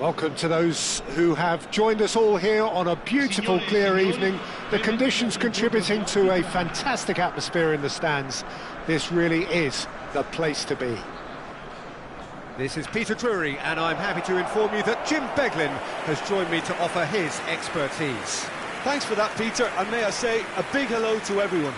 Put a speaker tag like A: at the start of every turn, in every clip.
A: Welcome to those who have joined us all here on a beautiful, clear evening. The conditions contributing to a fantastic atmosphere in the stands. This really is the place to be.
B: This is Peter Drury, and I'm happy to inform you that Jim Beglin has joined me to offer his expertise.
C: Thanks for that, Peter, and may I say a big hello to everyone.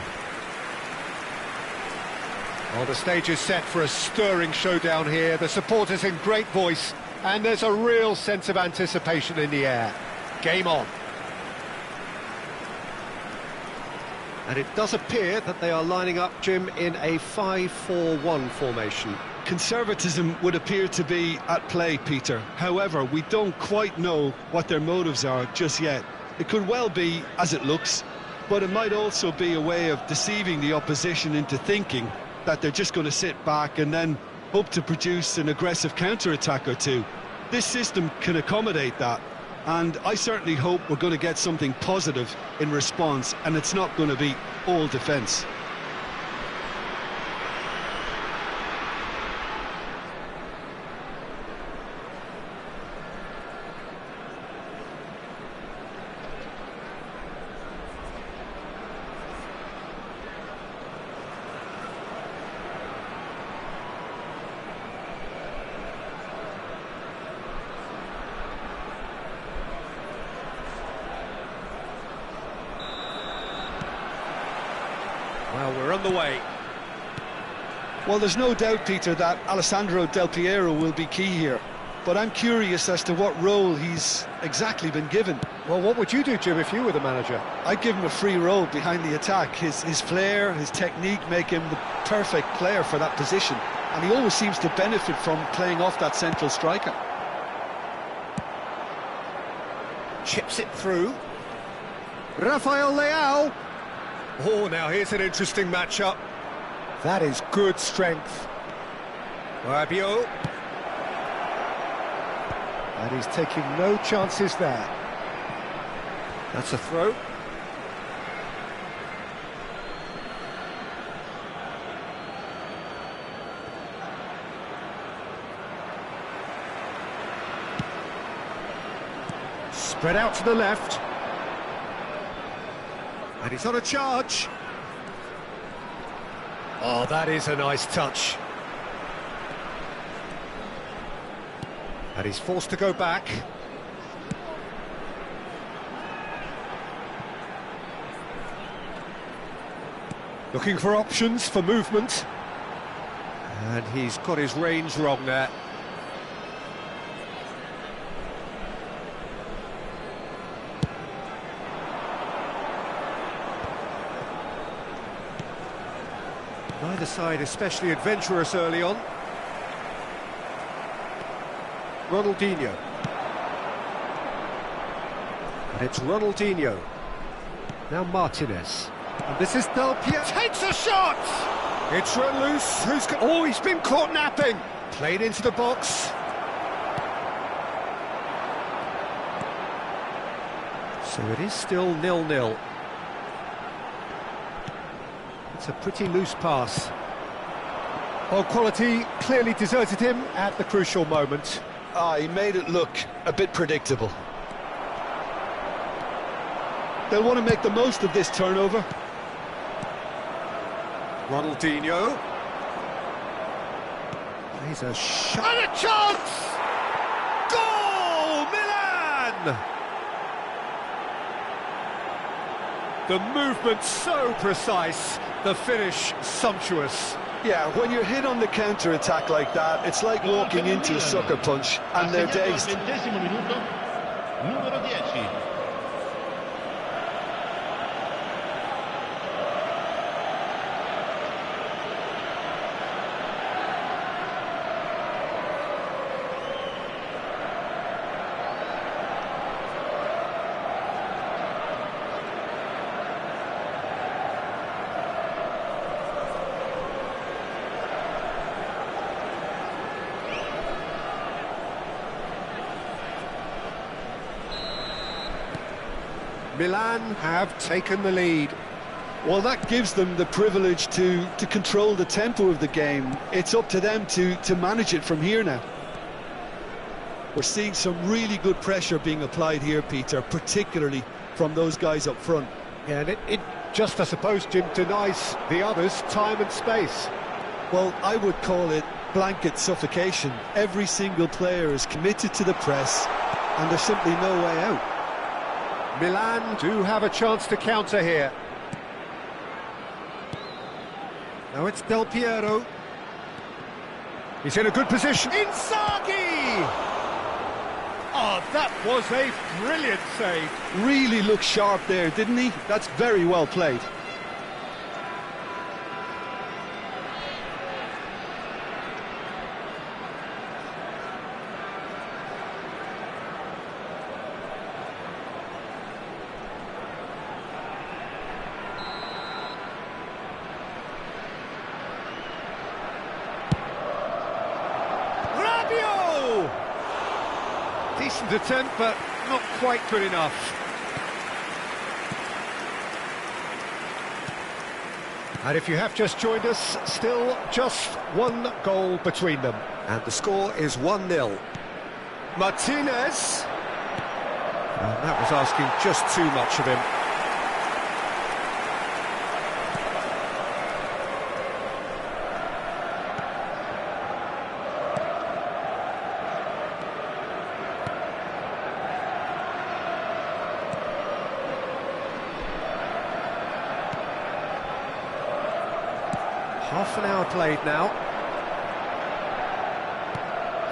A: Well, the stage is set for a stirring showdown here. The supporters in great voice, and there's a real sense of anticipation in the air. Game on.
B: And it does appear that they are lining up, Jim, in a 5-4-1 formation.
C: Conservatism would appear to be at play, Peter. However, we don't quite know what their motives are just yet. It could well be as it looks, but it might also be a way of deceiving the opposition into thinking that they're just going to sit back and then hope to produce an aggressive counter-attack or two. This system can accommodate that, and I certainly hope we're going to get something positive in response, and it's not going to be all defence.
B: Well, we're on the way.
C: Well, there's no doubt, Peter, that Alessandro Del Piero will be key here. But I'm curious as to what role he's exactly been given.
A: Well, what would you do, Jim, if you were the manager?
C: I'd give him a free role behind the attack. His flair, his technique make him the perfect player for that position. And he always seems to benefit from playing off that central striker.
B: Chips it through. Rafael Leao. Oh, now here's an interesting matchup.
A: That is good strength.
B: Rabiot.
A: And he's taking no chances there.
B: That's a throw.
A: Spread out to the left.
B: And he's on a charge.
A: Oh, that is a nice touch.
B: And he's forced to go back.
A: Looking for options for movement.
B: And he's got his range wrong there. Neither side especially adventurous early on. Ronaldinho. And it's Ronaldinho. Now Martinez.
A: And this is Del Piero.
B: Takes a shot!
A: It's run loose. Oh, he's been caught napping.
B: Played into the box. So it is still 0-0. It's a pretty loose pass.
A: Well, quality clearly deserted him at the crucial moment.
C: He made it look a bit predictable. They'll want to make the most of this turnover.
B: Ronaldinho. He's a shot. And a chance! Goal! Milan!
A: The movement so precise, the finish sumptuous.
C: Yeah, when you're hit on the counter-attack like that, it's like walking into a sucker punch, and they're dazed.
A: Milan have taken the lead.
C: Well, that gives them the privilege to control the tempo of the game. It's up to them to manage it from here now. We're seeing some really good pressure being applied here, Peter, particularly from those guys up front.
A: Yeah, and it just, I suppose, Jim, denies the others time and space.
C: Well, I would call it blanket suffocation. Every single player is committed to the press, and there's simply no way out.
A: Milan do have a chance to counter here. Now it's Del Piero. He's in a good position. Inzaghi! Oh, that was a brilliant save.
C: Really looked sharp there, didn't he? That's very well played.
A: Decent attempt, but not quite good enough. And if you have just joined us, still just one goal between them.
B: And the score is 1-0.
A: Martinez.
B: And that was asking just too much of him.
A: Half an hour played now.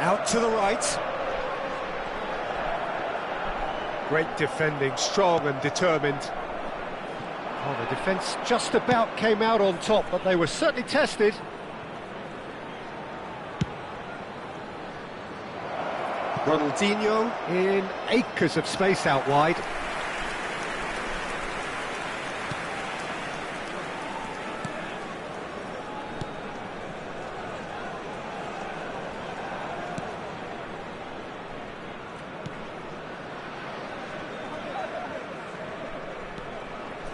A: Out to the right. Great defending, strong and determined. Oh, the defence just about came out on top, but they were certainly tested. Ronaldinho in acres of space out wide.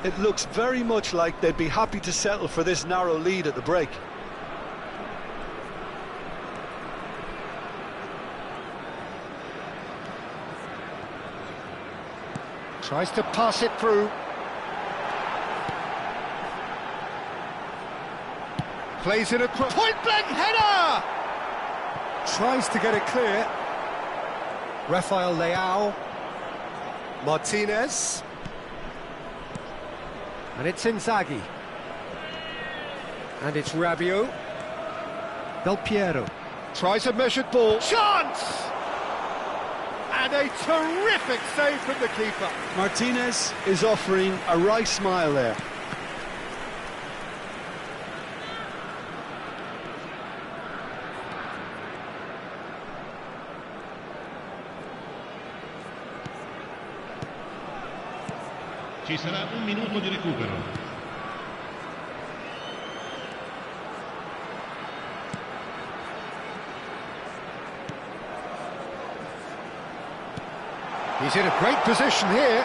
C: It looks very much like they'd be happy to settle for this narrow lead at the break.
A: Tries to pass it through. Plays in a point-blank header! Tries to get it clear. Rafael Leao. Martinez. And it's Inzaghi. And it's Rabiot. Del Piero. Tries a measured ball. Chance! And a terrific save from the keeper.
C: Martinez is offering a wry smile there.
D: Ci sarà un minuto di recupero.
A: He's in a great position here.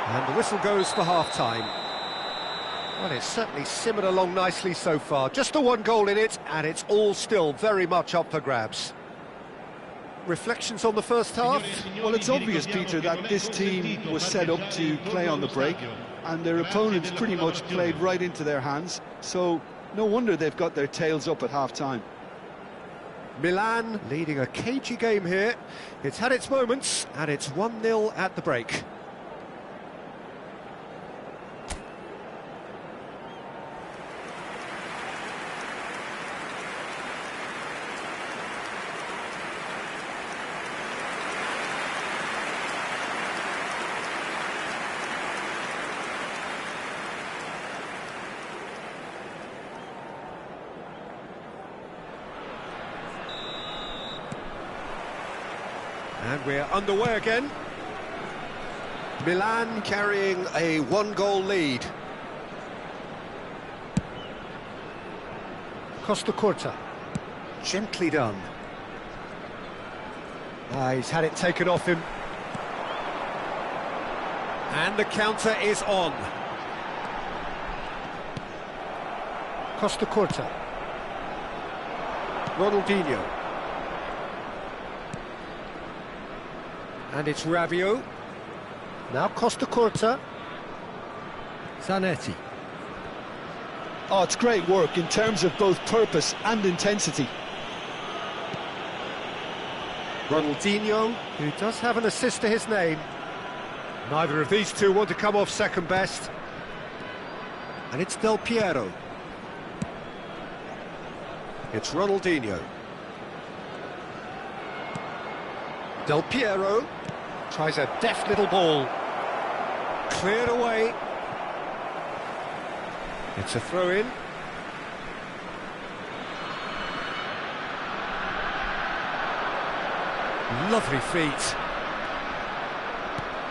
A: And the whistle goes for half-time. Well, it's certainly simmered along nicely so far. Just the one goal in it, and it's all still very much up for grabs. Reflections on the first half?
C: Well, it's obvious, Peter, that this team was set up to play on the break, and their opponents pretty much played right into their hands, so no wonder they've got their tails up at half-time.
A: Milan leading a cagey game here. It's had its moments, and it's 1-0 at the break. And we're underway again. Milan carrying a one-goal lead. Costa Curta. Gently done. He's had it taken off him. And the counter is on. Costa Curta. Ronaldinho.
B: And it's Rabiot.
A: Now Costa Curta.
B: Zanetti.
C: Oh, it's great work in terms of both purpose and intensity.
A: Ronaldinho.
B: Who does have an assist to his name. Neither of these two want to come off second best. And it's Del Piero. It's Ronaldinho. Del Piero
A: Tries a deft little ball.
B: cleared away. It's a throw-in. Lovely feet.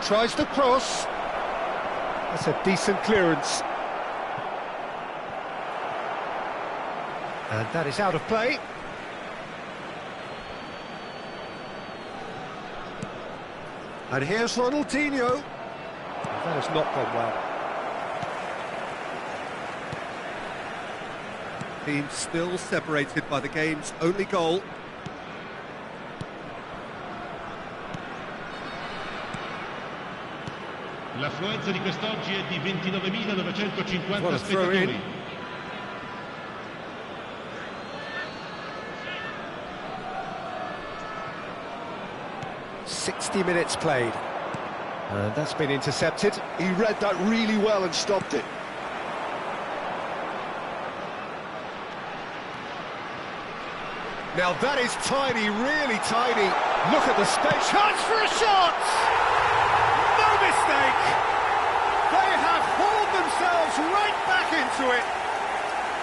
A: Tries the cross. That's a decent clearance.
B: And that is out of play. And here's Ronaldinho.
A: That has not gone well.
B: Team still separated by the game's only goal.
D: L'affluenza di quest'oggi è di 29.950
B: What a throw in.
D: spettatori.
B: Minutes played. And that's been intercepted.
C: He read that really well and stopped it.
B: Now that is tiny, really tiny. Look at the space. Chance for a shot! No mistake! They have hauled themselves right back into it.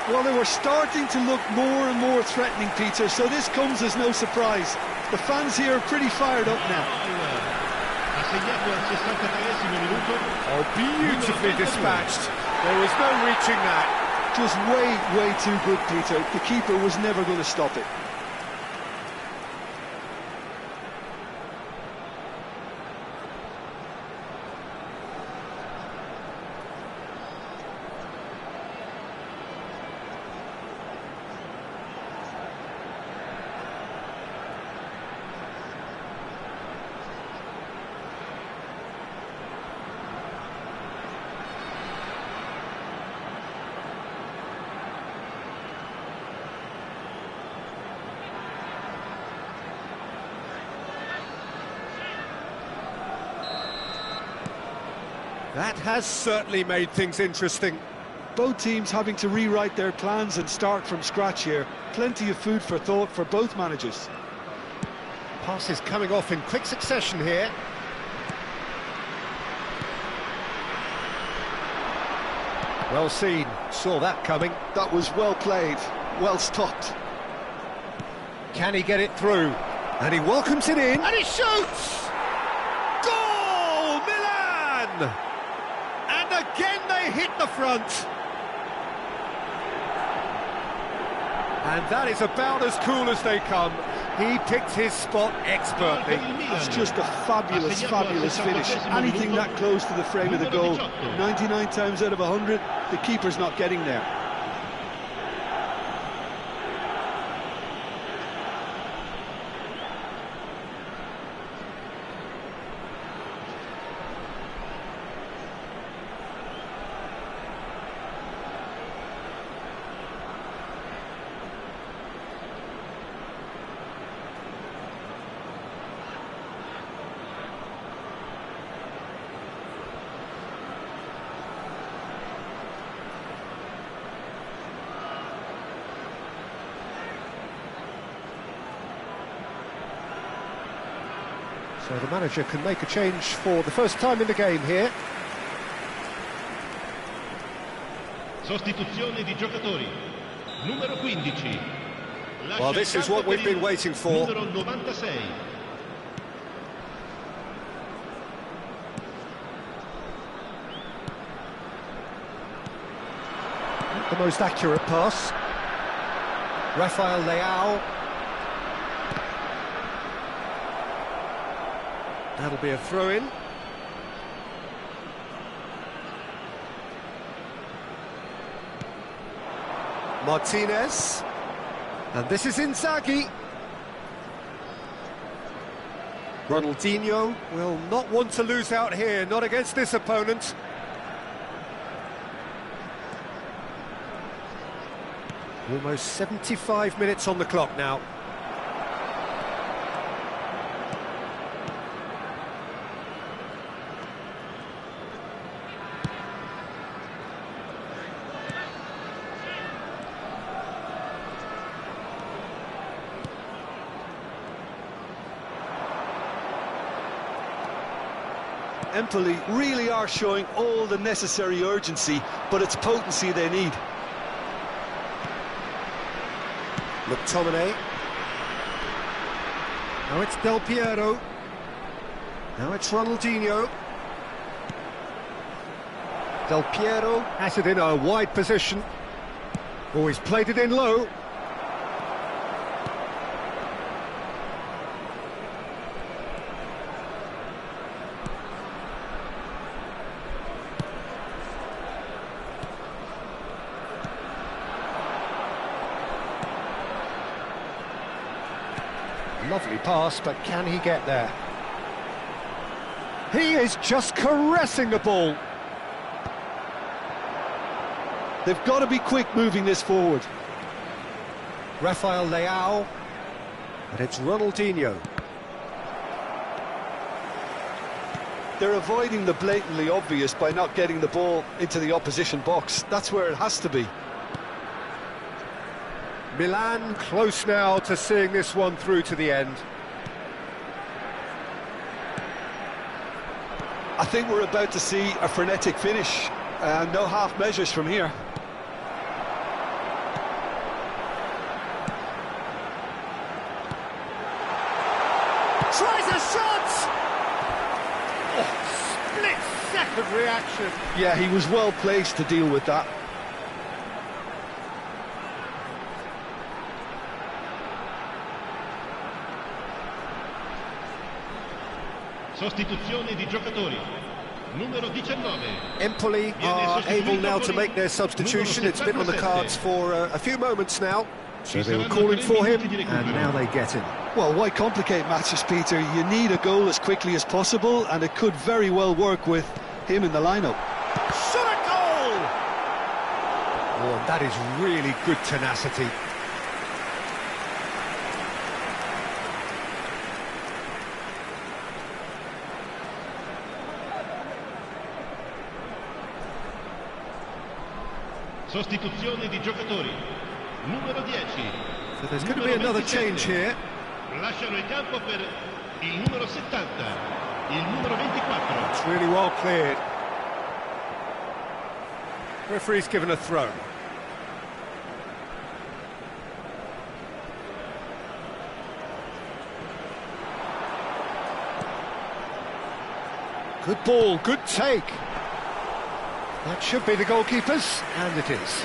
C: Well, they were starting to look more and more threatening, Peter, so this comes as no surprise. The fans here are pretty fired up now.
D: Ha segnato al 63esimo minuto.
B: Oh, beautifully dispatched. There was no reaching that.
C: Just way too good, Peter. The keeper was never going to stop it.
B: That has certainly made things interesting.
C: Both teams having to rewrite their plans and start from scratch here. Plenty of food for thought for both managers.
B: Passes coming off in quick succession here. Well seen, saw that coming.
C: That was well played, well stopped.
B: Can he get it through? And he welcomes it in. And he shoots! Goal, Milan! And again they hit the front. And that is about as cool as they come. He picked his spot expertly.
C: That's just a fabulous finish. Anything that close to the frame of the goal, 99 times out of 100, the keeper's not getting there.
B: So the manager can make a change for the first time in the game here.
D: Sostituzione di giocatori. Numero 15.
B: Well, this is what we've been waiting for.
D: Numero 96.
B: The most accurate pass. Rafael Leao. That'll be a throw-in. Martinez. And this is Inzaghi.
A: Ronaldinho will not want to lose out here, not against this opponent. Almost 75 minutes on the clock now.
C: Empoli really are showing all the necessary urgency, but it's potency they need.
A: McTominay. Now it's Del Piero. Now it's Ronaldinho. Del Piero has it in a wide position. Oh, he's played it in low. Lovely pass, but can he get there? He is just caressing the ball.
C: They've got to be quick moving this forward.
A: Rafael Leao. And it's Ronaldinho.
C: They're avoiding the blatantly obvious by not getting the ball into the opposition box. That's where it has to be.
A: Milan close now to seeing this one through to the end.
C: I think we're about to see a frenetic finish. No half measures from here.
A: Tries a shot! Oh, split-second reaction.
C: Yeah, he was well placed to deal with that.
D: Sostituzione di giocatori. Numero 19.
A: Empoli are able now to make their substitution. It's been on the cards for a few moments now. So they were calling for him, and now they get him.
C: Well, why complicate matters, Peter? You need a goal as quickly as possible, and it could very well work with him in the lineup.
A: Shot a goal! Oh, and that is really good tenacity.
D: Sostituzione di giocatori. Numero 10.
A: So there's going to be another change here.
D: Lasciano il campo per il numero 70, il numero 24.
A: It's really well cleared. Referee's given a throw. Good ball, good take. That should be the goalkeepers, and it is.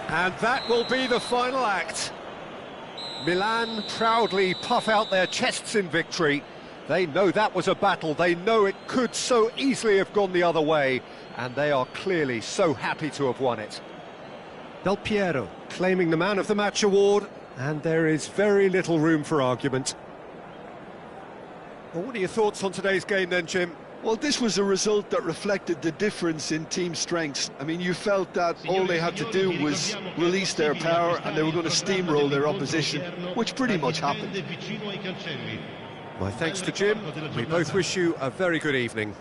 A: And that will be the final act. Milan proudly puff out their chests in victory. They know that was a battle. They know it could so easily have gone the other way. And they are clearly so happy to have won it. Del Piero claiming the Man of the Match award. And there is very little room for argument. Well, what are your thoughts on today's game then, Jim?
C: Well, this was a result that reflected the difference in team strengths. I mean, you felt that all they had to do was release their power and they were going to steamroll their opposition, which pretty much happened.
A: My thanks to Jim. We both wish you a very good evening.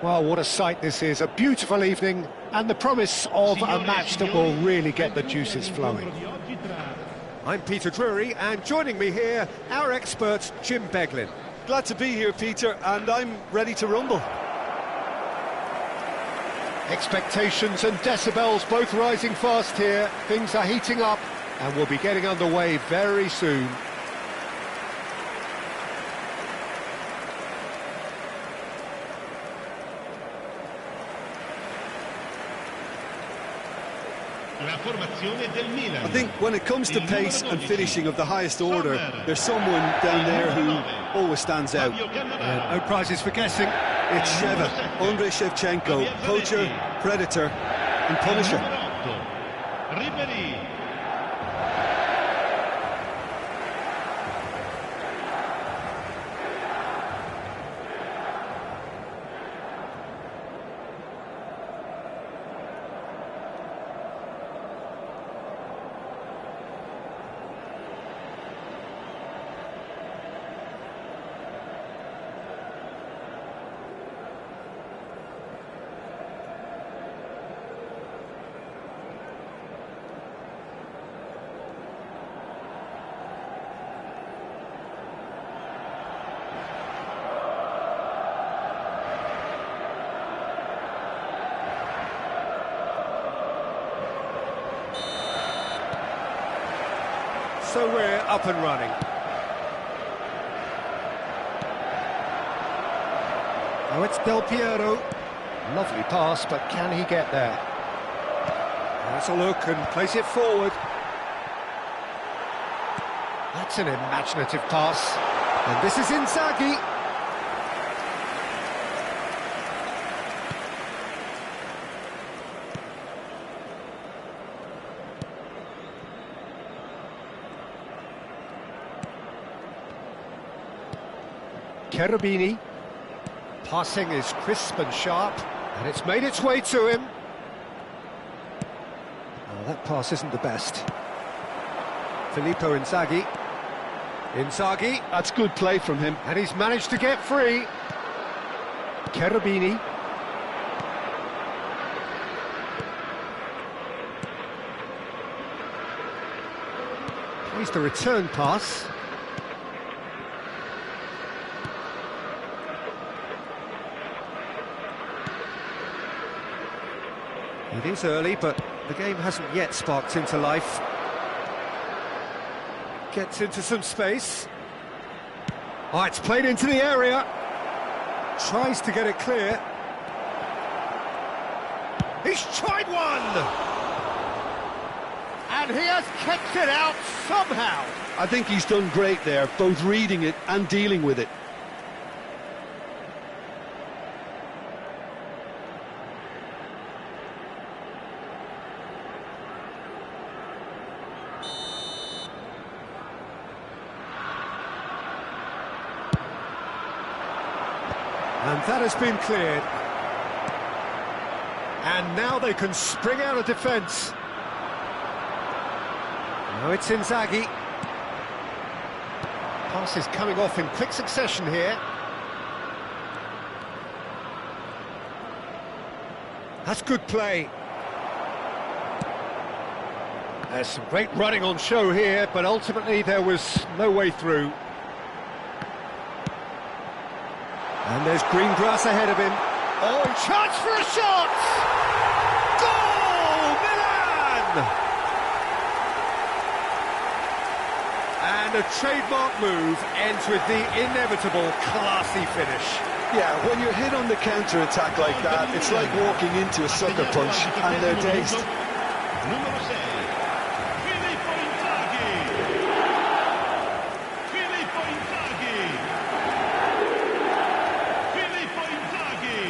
A: Well, what a sight this is, a beautiful evening, and the promise of a match that will really get the juices flowing.
B: I'm Peter Drury, and joining me here, our expert, Jim Beglin.
C: Glad to be here, Peter, and I'm ready to rumble.
A: Expectations and decibels both rising fast here. Things are heating up, and we'll be getting underway very soon.
C: I think when it comes to pace and finishing of the highest order, there's someone down there who always stands out.
B: No prizes for guessing.
C: It's Sheva, Andrei Shevchenko, poacher, predator and punisher.
B: So we're up and running.
A: Oh, it's Del Piero. Lovely pass, but can he get there?
B: Let's a look and place it forward.
A: That's an imaginative pass.
B: And this is Inzaghi.
A: Cherubini. Passing is crisp and sharp, and it's made its way to him. Oh, that pass isn't the best. Filippo Inzaghi. Inzaghi,
C: That's good play from him.
A: and he's managed to get free. Cherubini. Plays the return pass. It is early, but the game hasn't yet sparked into life. Gets into some space. Oh, it's played into the area. Tries to get it clear.
B: He's tried one! And he has kept it out somehow.
C: I think he's done great there, both reading it and dealing with it.
A: And that has been cleared. And now they can spring out of defence. Now it's Inzaghi. Pass is coming off in quick succession here. That's good play. There's some great running on show here, but ultimately there was no way through. And there's green grass ahead of him.
B: Oh, chance for a shot! Goal, Milan! And a trademark move ends with the inevitable classy finish.
C: Yeah, when you're hit on the counter-attack like that, it's like walking into a sucker punch and they're dazed.
D: Numero 6, Filippo Inzaghi. Filippo Inzaghi. Filippo Inzaghi.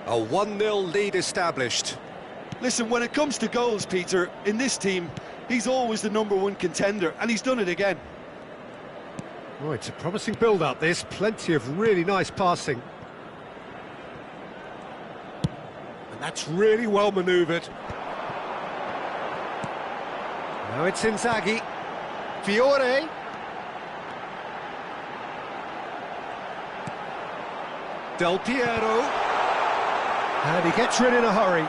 B: A 1-0 lead established.
C: Listen, when it comes to goals, Peter, in this team, he's always the #1 contender, and he's done it again.
A: Oh, it's a promising build-up, this. Plenty of really nice passing. And that's really well manoeuvred. Now it's Inzaghi. Fiore. Del Piero. And he gets rid in a hurry.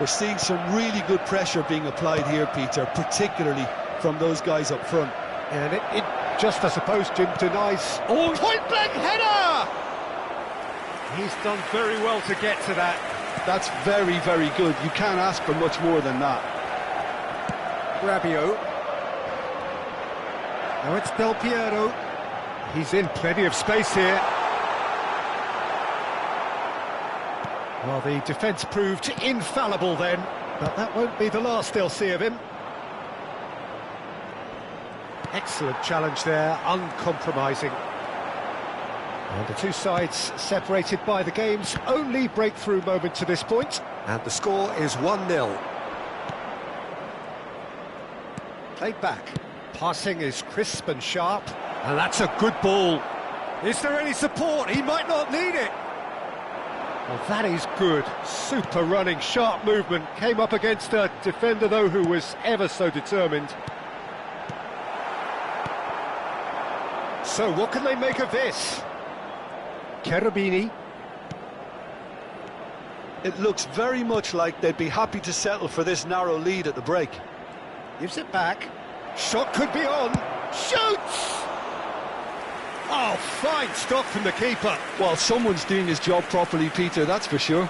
C: We're seeing some really good pressure being applied here, Peter, particularly from those guys up front.
A: And it just, I suppose, Jim, denies...
B: Oh, point-blank header!
A: He's done very well to get to that.
C: That's very, very good. You can't ask for much more than that.
A: Rabiot. Now it's Del Piero. He's in plenty of space here. Well, the defence proved infallible then, but that won't be the last they'll see of him. Excellent challenge there, uncompromising. And the two sides separated by the game's only breakthrough moment to this point. And the score is 1-0. Played back. Passing is crisp and sharp. And that's a good ball. Is there any support? He might not need it. Well, that is good. Super running, sharp movement. Came up against a defender, though, who was ever so determined. So, what can they make of this? Cherubini.
C: It looks very much like they'd be happy to settle for this narrow lead at the break.
A: Gives it back. Shot could be on. Shoots! Oh, fine stop from the keeper.
C: Well, someone's doing his job properly, Peter, that's for sure.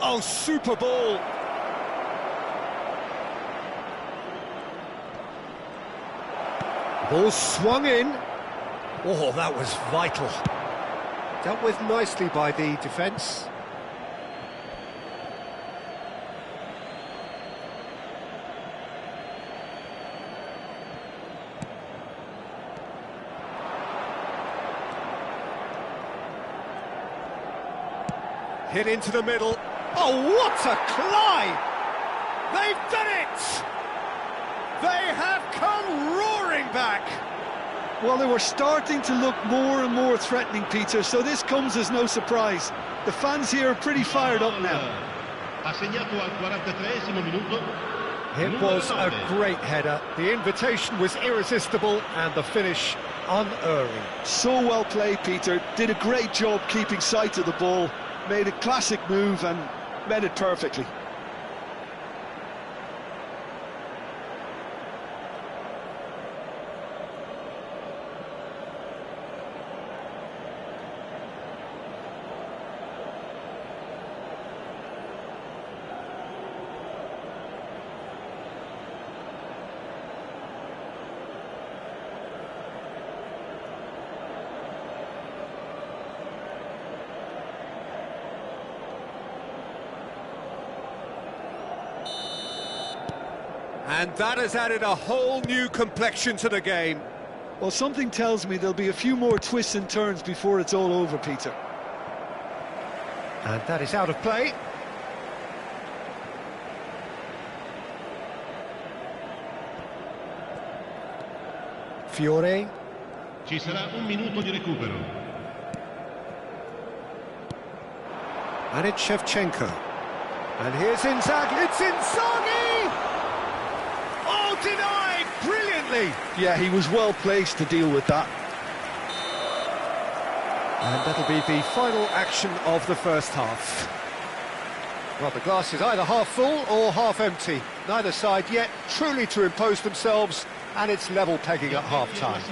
A: Oh, super ball. Ball swung in. Oh, that was vital. Dealt with nicely by the defence. Hit into the middle. Oh, what a climb! They've done it! They have come roaring back!
C: Well, they were starting to look more and more threatening, Peter, so this comes as no surprise. The fans here are pretty fired up now.
D: Ha segnato al 43esimo minuto.
A: It was a great header. The invitation was irresistible and the finish unerring.
C: So well played, Peter. Did a great job keeping sight of the ball. Made a classic move and met it perfectly.
A: And that has added a whole new complexion to the game.
C: Well, something tells me there'll be a few more twists and turns before it's all over, Peter.
A: And that is out of play. Fiore.
D: Ci sarà un minuto di recupero.
A: And it's Shevchenko. And here's Inzaghi. It's Inzaghi! Oh, denied! Brilliantly!
C: Yeah, he was well placed to deal with that.
A: And that'll be the final action of the first half. Well, the glass is either half full or half empty. Neither side yet truly to impose themselves, and it's level pegging at half-time.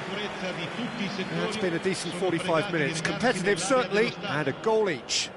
A: It's been a decent 45 minutes. Competitive, certainly, and a goal each.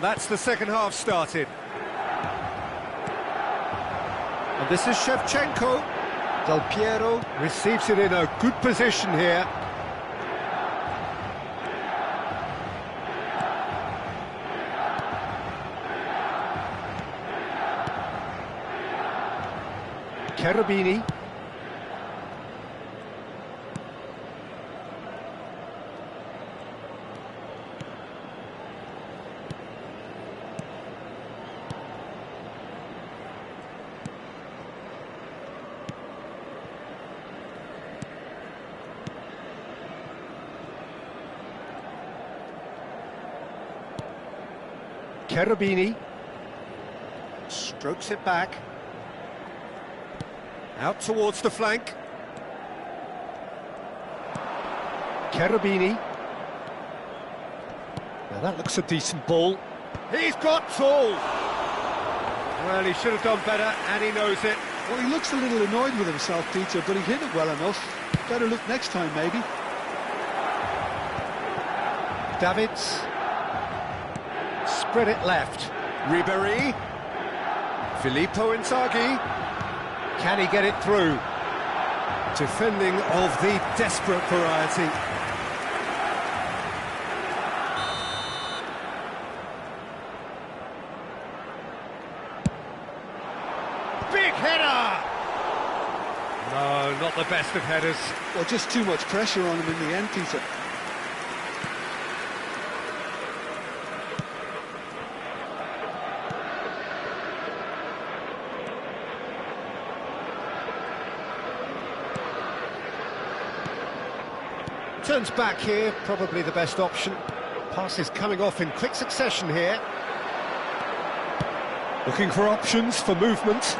B: that's the second half started. And this is Shevchenko. Del Piero receives it in a good position here. Cherubini. Cherubini strokes it back. Out towards the flank. Cherubini. Now that looks a decent ball. He's got tall. Well, he should have done better, and he knows it.
C: Well, he looks a little annoyed with himself, Peter, but he hit it well enough. Better look next time, maybe.
B: Davids. Spread it left. Ribéry. Filippo Inzaghi. Can he get it through? Defending of the desperate variety. Big header! No, not the best of headers.
C: Well, just too much pressure on him in the end, Peter.
B: Turns back here, probably the best option. Pass is coming off in quick succession here. Looking for options for movement.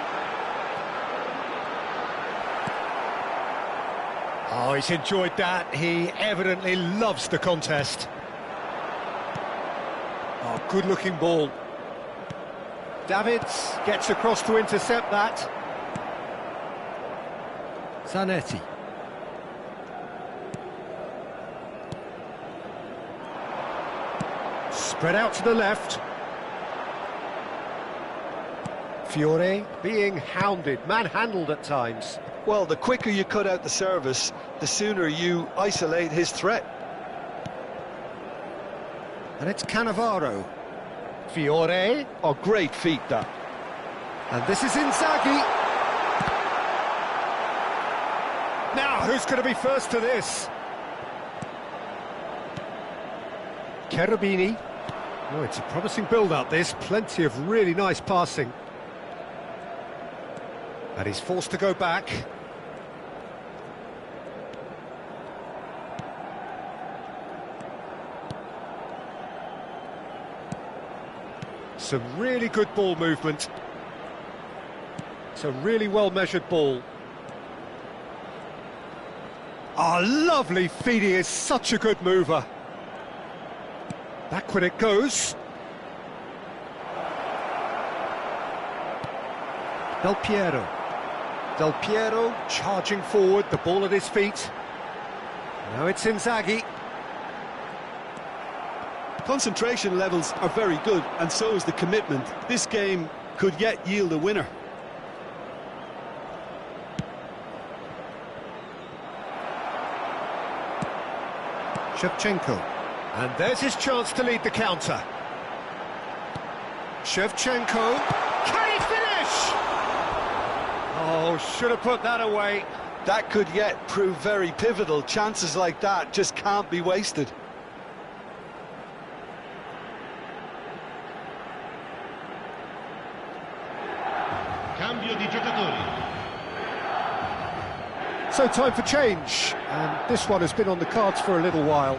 B: Oh, he's enjoyed that. He evidently loves the contest. Oh, good-looking ball. Davids gets across to intercept that. Zanetti. Spread out to the left. Fiore being hounded, manhandled at times.
C: Well, the quicker you cut out the service, the sooner you isolate his threat.
B: And it's Cannavaro. Fiore.
C: Oh, great feat, that.
B: And this is Inzaghi. Now, who's going to be first to this? Cherubini. Oh, it's a promising build-up, this. Plenty of really nice passing. And he's forced to go back. Some really good ball movement. It's a really well-measured ball. Ah, lovely feed. He is such a good mover. Backward it goes. Del Piero. Del Piero charging forward, the ball at his feet. Now it's Inzaghi.
C: Concentration levels are very good, and so is the commitment. This game could yet yield a winner.
B: Shevchenko. And there's his chance to lead the counter. Shevchenko. Can he finish? Oh, should have put that away.
C: That could yet prove very pivotal. Chances like that just can't be wasted.
D: Cambio di giocatori.
B: So time for change, and this one has been on the cards for a little while.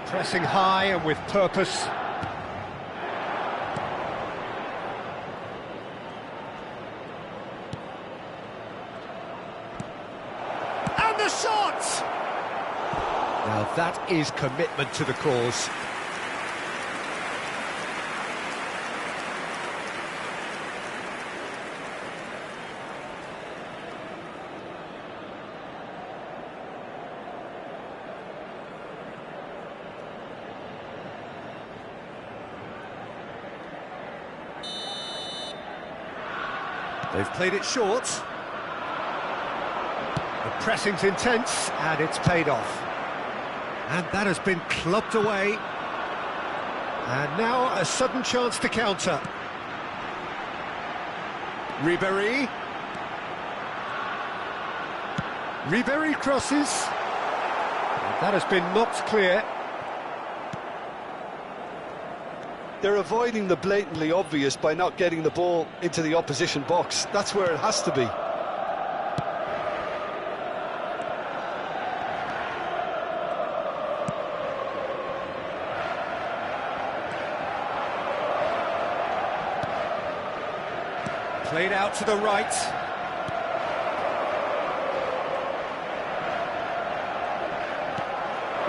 B: Pressing high and with purpose. And the shot! Now that is commitment to the cause. They've played it short. The pressing's intense, and it's paid off. And that has been clubbed away. And now a sudden chance to counter. Ribéry. Ribéry crosses. And that has been knocked clear.
C: They're avoiding the blatantly obvious by not getting the ball into the opposition box. That's where it has to be.
B: Played out to the right.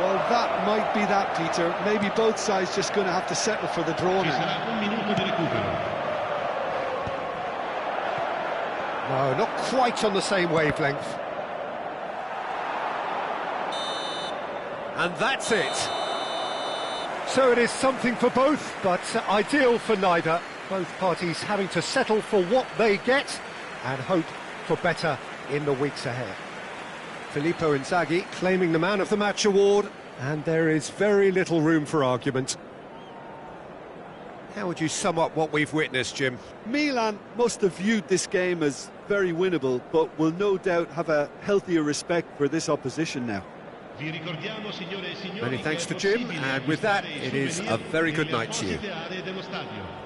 C: Well, that might be that, Peter. Maybe both sides just going to have to settle for the draw
D: Ci
C: now.
D: sarà un minuto di recupero.
B: No, not quite on the same wavelength. And that's it. So it is something for both, but ideal for neither. Both parties having to settle for what they get and hope for better in the weeks ahead. Filippo Inzaghi claiming the Man of the Match award, and there is very little room for argument. How would you sum up what we've witnessed, Jim?
C: Milan must have viewed this game as very winnable, but will no doubt have a healthier respect for this opposition now.
D: Vi ricordiamo, signore e signori,
B: Many thanks
D: che
B: to
D: è
B: Jim,
D: possibile
B: and with that,
D: acquistare
B: it is a
D: souvenir
B: very good
D: nelle
B: night to you.
D: apposite aree dello stadio.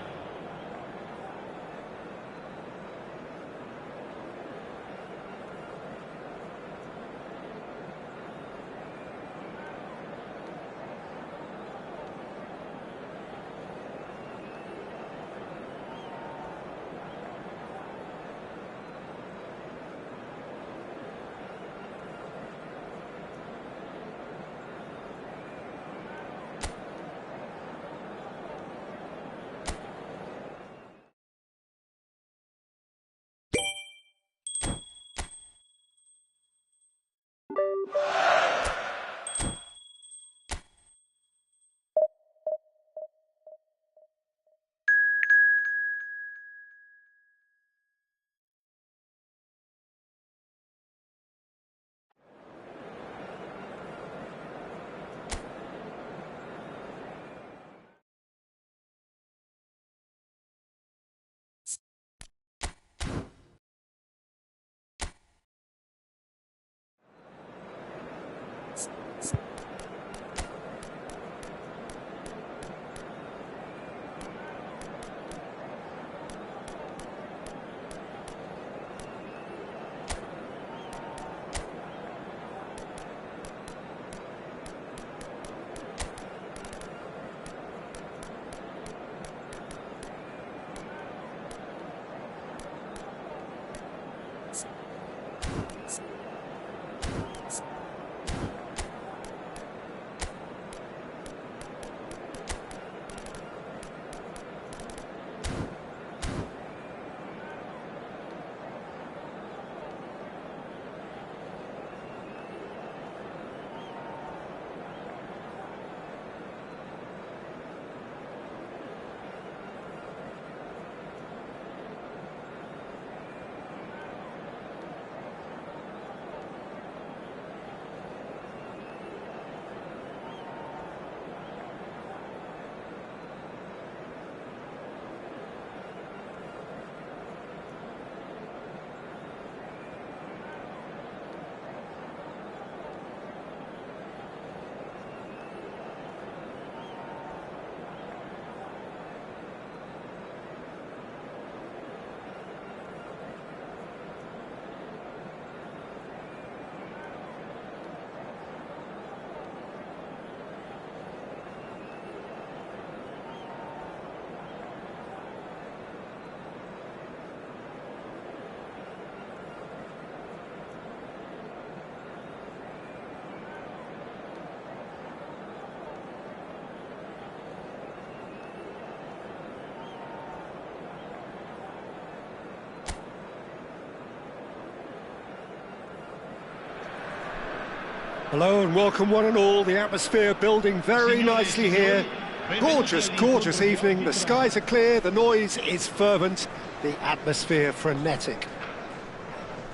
B: Hello and welcome one and all. The atmosphere building very nicely here
A: Gorgeous, gorgeous evening. The skies are clear, the noise is fervent, the atmosphere frenetic.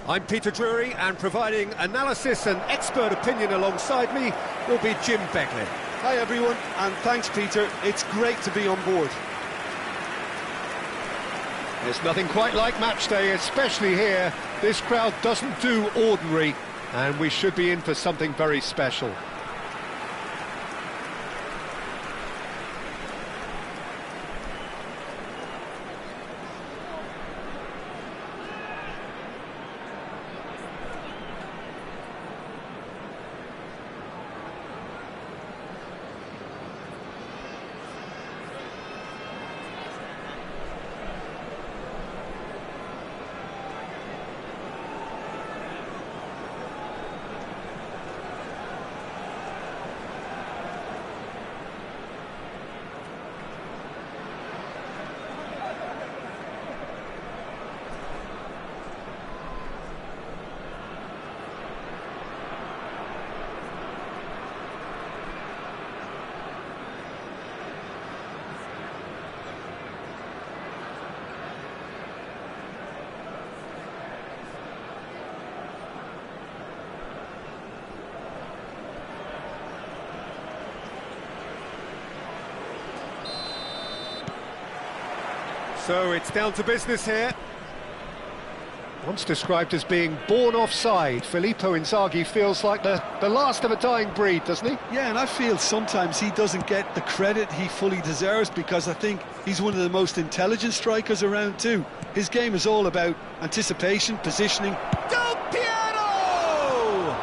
A: I'm Peter Drury, and providing analysis and expert opinion alongside me will be Jim Begley.
C: Hi everyone, and thanks Peter. It's great to be on board.
A: There's nothing quite like match day, especially here. This crowd doesn't do ordinary, and we should be in for something very special. So it's down to business here. Once described as being born offside, Filippo Inzaghi feels like the last of a dying breed, doesn't he?
C: Yeah, and I feel sometimes he doesn't get the credit he fully deserves, because I think he's one of the most intelligent strikers around too. His game is all about anticipation, positioning.
A: Del Piero!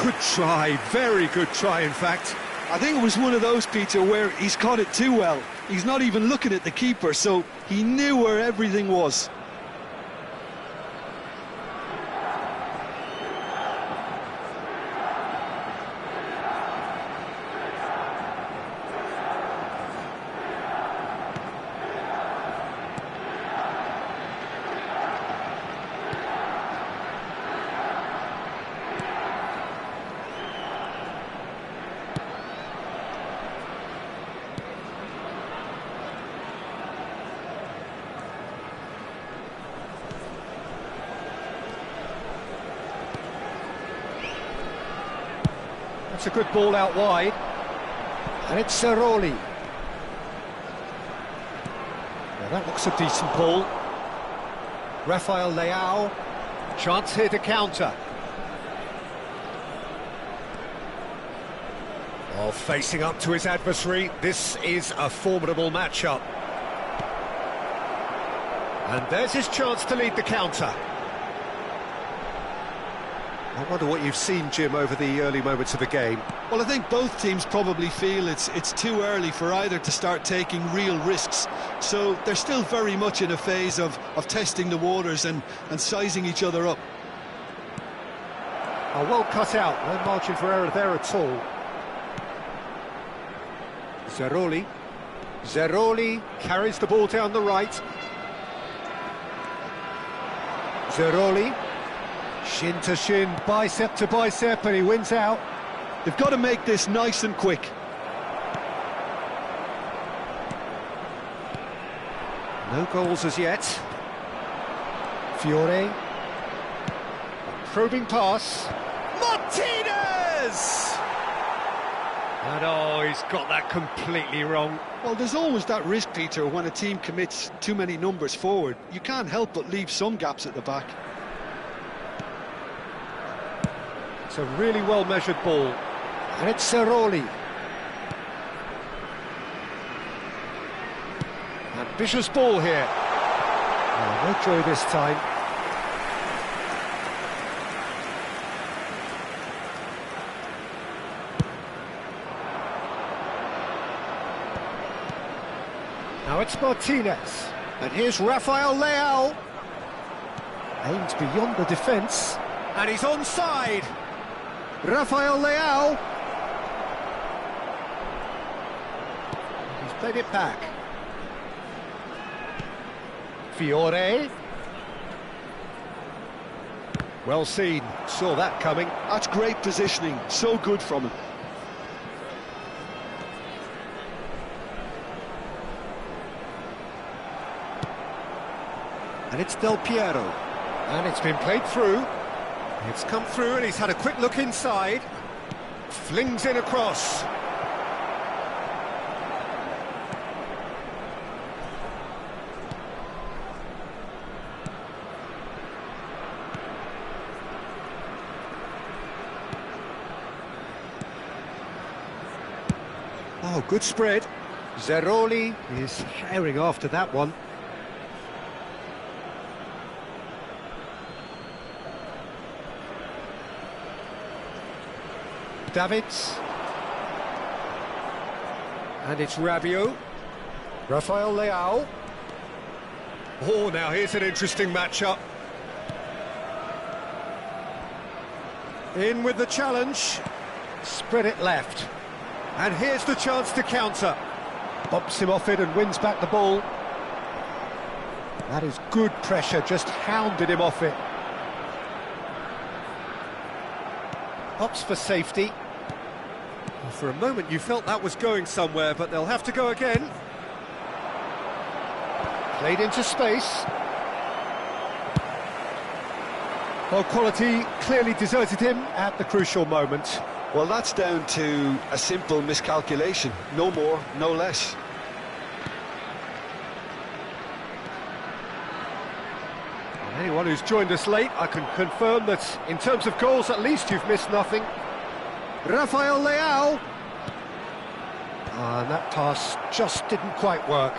A: Good try, very good try in fact.
C: I think it was one of those, Peter, where he's caught it too well. He's not even looking at the keeper, so he knew where everything was.
A: That's a good ball out wide. And it's Ceroli. Well, that looks a decent ball. Rafael Leao. Chance here to counter. Oh, facing up to his adversary. This is a formidable matchup. And there's his chance to lead the counter. I wonder what you've seen, Jim, over the early moments of the game.
C: Well, I think both teams probably feel it's too early for either to start taking real risks. So they're still very much in a phase of testing the waters and sizing each other up.
A: Oh, well cut out, no margin for error there at all. Ceroli. Ceroli carries the ball down the right. Ceroli. Shin to shin, bicep to bicep, and he wins out.
C: They've got to make this nice and quick.
A: No goals as yet. Fiore. A probing pass. Martinez! And oh, he's got that completely wrong.
C: Well, there's always that risk, Peter, when a team commits too many numbers forward. You can't help but leave some gaps at the back.
A: It's a really well-measured ball. And it's Ceroli. Ambitious ball here. Oh, no joy this time. Now it's Martinez. And here's Rafael Leao. Aims beyond the defence. And he's onside. Rafael Leao. He's played it back. Fiore. Well seen, saw that coming.
C: That's great positioning, so good from him.
B: And it's Del Piero. And it's been played through. It's come through and he's had a quick look inside. Flings in across. Oh, good spread. Zeroli is herring after that one. Davids. And it's Rabiot. Rafael Leao. Oh, now here's an interesting matchup. In with the challenge. Spread it left. And here's the chance to counter. Bumps him off it and wins back the ball. That is good pressure, just hounded him off it. Pops for safety. Well, for a moment you felt that was going somewhere, but they'll have to go again. Played into space. Well, quality clearly deserted him at the crucial moment.
C: Well, that's down to a simple miscalculation. No more, no less.
B: Anyone who's joined us late, I can confirm that in terms of goals, at least you've missed nothing. Rafael Leao. And that pass just didn't quite work.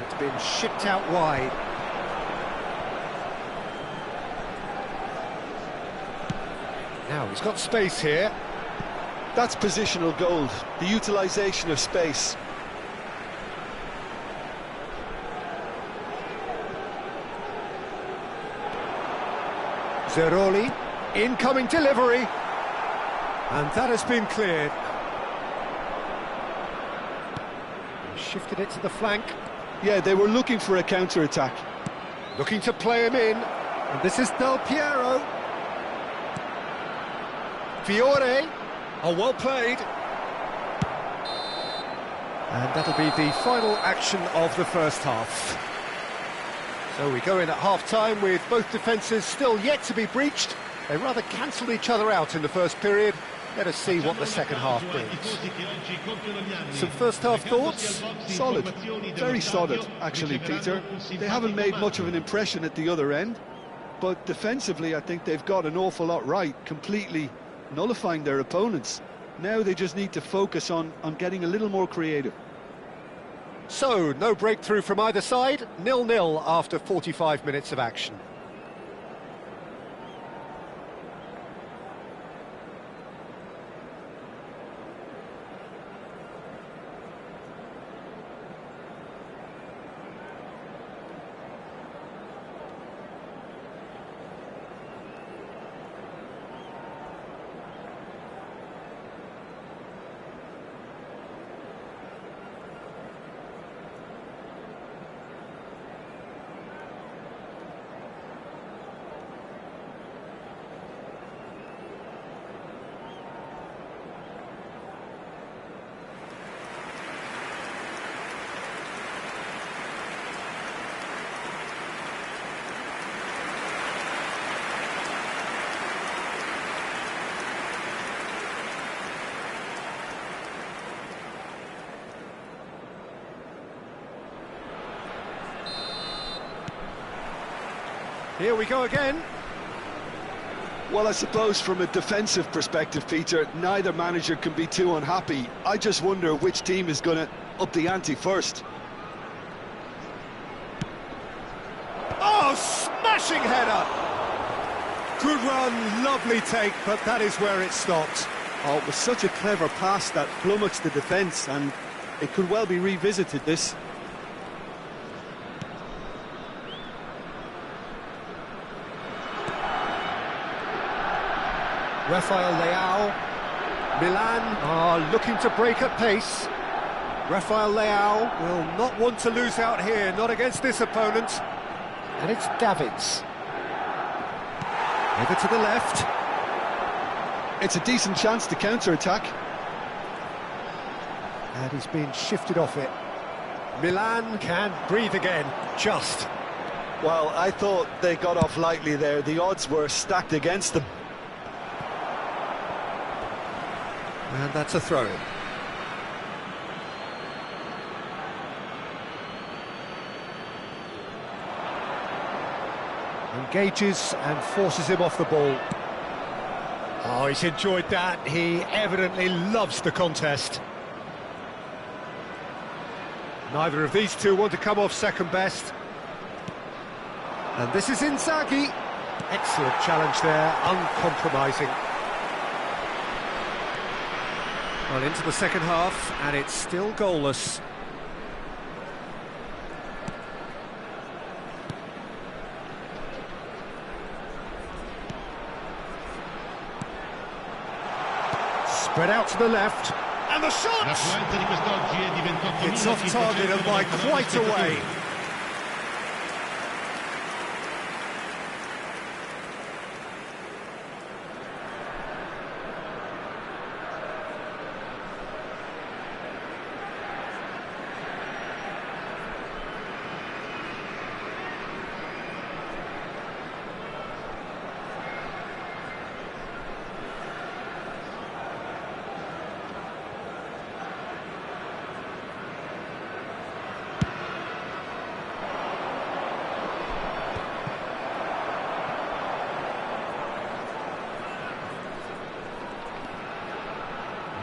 B: It's been shipped out wide. Now he's got space here.
C: That's positional gold, the utilisation of space.
B: Zeroli, incoming delivery. And that has been cleared. Shifted it to the flank.
C: Yeah, they were looking for a counter-attack.
B: Looking to play him in. And this is Del Piero. Fiore, oh, well played. And that'll be the final action of the first half. So we go in at half-time with both defences still yet to be breached. They rather cancelled each other out in the first period. Let us see what the second half brings. Some first-half thoughts?
C: Solid, very solid, actually, Peter. They haven't made much of an impression at the other end, but defensively I think they've got an awful lot right, completely nullifying their opponents. Now they just need to focus on getting a little more creative.
B: So, no breakthrough from either side, 0-0 after 45 minutes of action. Here we go again.
C: Well, I suppose from a defensive perspective, Peter, neither manager can be too unhappy. I just wonder which team is going to up the ante first.
B: Oh, smashing header! Good run, lovely take, but that is where it stopped.
E: Oh, it was such a clever pass that flummoxed the defence, and it could well be revisited, this.
B: Rafael Leao. Milan are looking to break at pace. Rafael Leao will not want to lose out here, not against this opponent. And it's Davids. Over to the left.
C: It's a decent chance to counter-attack.
A: And he's been shifted off it.
B: Milan can breathe again, just.
C: Well, I thought they got off lightly there. The odds were stacked against them.
B: And that's a throw-in.
A: Engages and forces him off the ball.
B: Oh, he's enjoyed that. He evidently loves the contest.
A: Neither of these two want to come off second best.
B: And this is Inzaghi.
A: Excellent challenge there, uncompromising.
B: Well, into the second half, and it's still goalless.
A: Spread out to the left.
B: And the shot!
D: L'affluenza di quest'oggi è di 28.500
B: It's off target and by quite a way.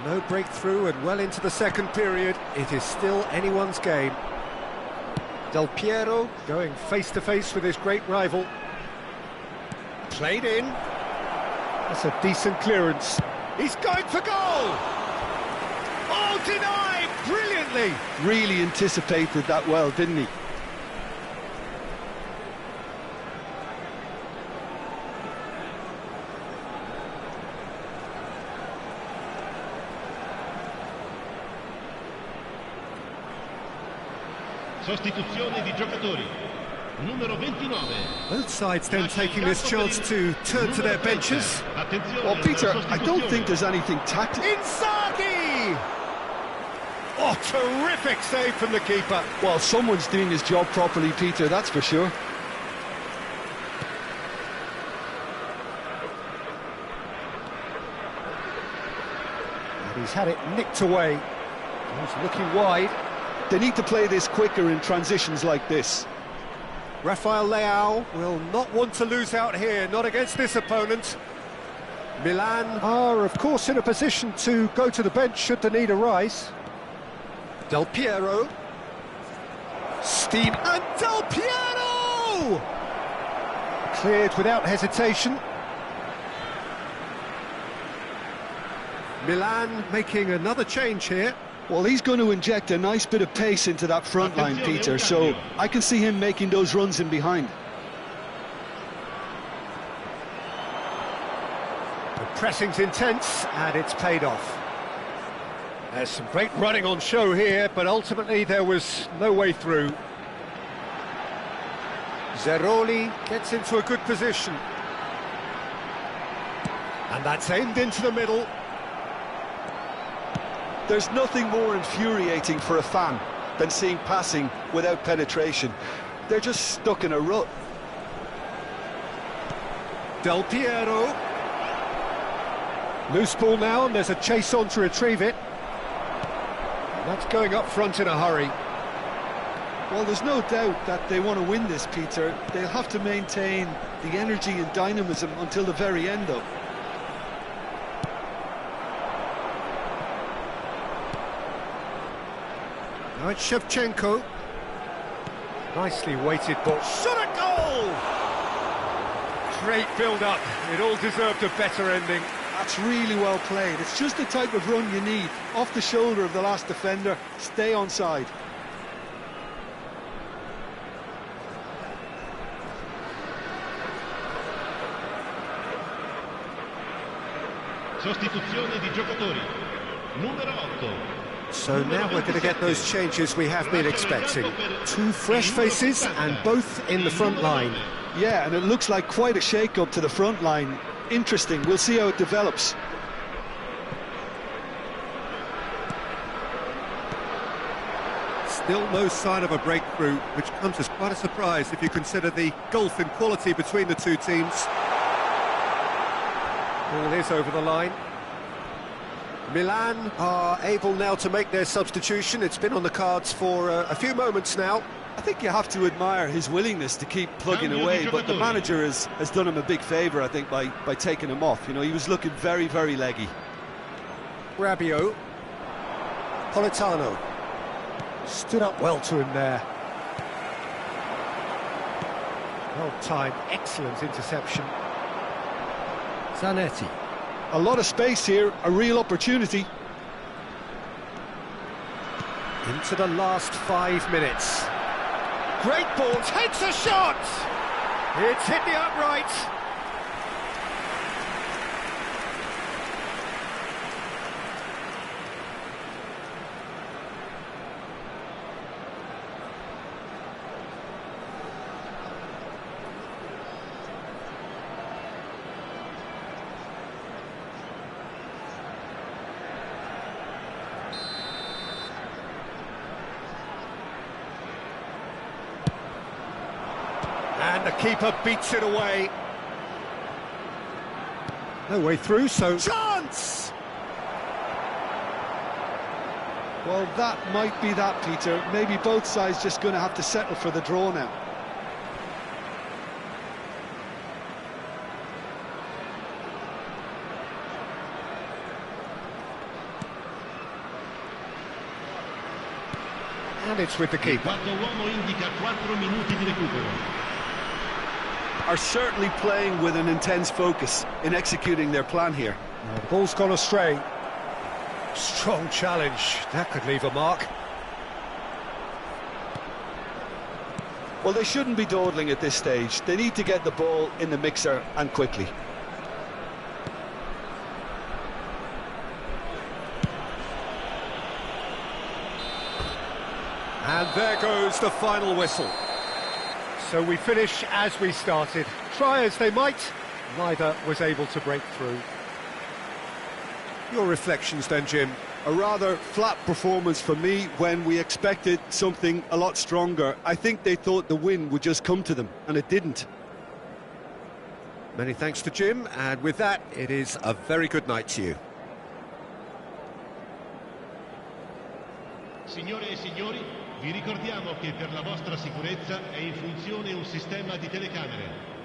A: No breakthrough and well into the second period. It is still anyone's game. Del Piero going face-to-face with his great rival.
B: Played in.
A: That's a decent clearance.
B: He's going for goal! Oh, denied! Brilliantly!
C: Really anticipated that well, didn't he?
D: Sostituzione di giocatori. Numero 29.
A: Both sides then taking this chance to turn to their benches.
C: Well, Peter, I don't think there's anything tactical.
B: Inzaghi! Oh, terrific save from the keeper.
C: Well, someone's doing his job properly, Peter, that's for sure.
A: And he's had it nicked away. He's looking wide.
C: They need to play this quicker in transitions like this.
A: Rafael Leao will not want to lose out here, not against this opponent. Milan are, of course, in a position to go to the bench should the need arise.
B: Del Piero. Steam and Del Piero!
A: Cleared without hesitation. Milan making another change here.
C: Well, he's going to inject a nice bit of pace into that front line, Peter, so I can see him making those runs in behind.
A: The pressing's intense, and it's paid off. There's some great running on show here, but ultimately there was no way through. Zeroli gets into a good position.
B: And that's aimed into the middle.
C: There's nothing more infuriating for a fan than seeing passing without penetration. They're just stuck in a rut.
B: Del Piero.
A: Loose ball now, and there's a chase on to retrieve it. And that's going up front in a hurry.
C: Well, there's no doubt that they want to win this, Peter. They'll have to maintain the energy and dynamism until the very end, though.
A: Now it's Shevchenko. Nicely weighted ball.
B: Shot at goal! Great build-up. It all deserved a better ending.
C: That's really well played. It's just the type of run you need. Off the shoulder of the last defender. Stay onside.
D: Sostituzione di giocatori. Numero 8.
A: So now we're going to get those changes we have been expecting. Two fresh faces and both in the front line.
C: Yeah, and it looks like quite a shake-up to the front line. Interesting, we'll see how it develops.
B: Still no sign of a breakthrough, which comes as quite a surprise if you consider the gulf in quality between the two teams. Ball is over the line.
A: Milan are able now to make their substitution. It's been on the cards for a few moments now.
C: I think you have to admire his willingness to keep plugging away, but the manager has done him a big favour, I think, by taking him off. You know, he was looking very, very leggy.
A: Rabiot. Politano. Stood up well to him there. Well timed, excellent interception. Zanetti.
C: A lot of space here, a real opportunity.
A: Into the last 5 minutes.
B: Great ball, takes a shot! It's hit the upright. And the keeper beats it away.
A: No way through, so...
B: Chance!
C: Well, that might be that, Peter. Maybe both sides just going to have to settle for the draw now.
A: And it's with the keeper.
D: Quarto uomo indica 4 minuti di recupero.
C: Are certainly playing with an intense focus in executing their plan here.
A: The ball's gone astray. Strong challenge. That could leave a mark.
C: Well, they shouldn't be dawdling at this stage. They need to get the ball in the mixer and quickly.
B: And there goes the final whistle.
A: So we finish as we started. Try as they might, neither was able to break through.
B: Your reflections then, Jim?
C: A rather flat performance for me when we expected something a lot stronger. I think they thought the win would just come to them, and it didn't.
B: Many thanks to Jim, and with that, it is a very good night to you.
D: Signore e signori, vi ricordiamo che per la vostra sicurezza è in funzione un sistema di telecamere.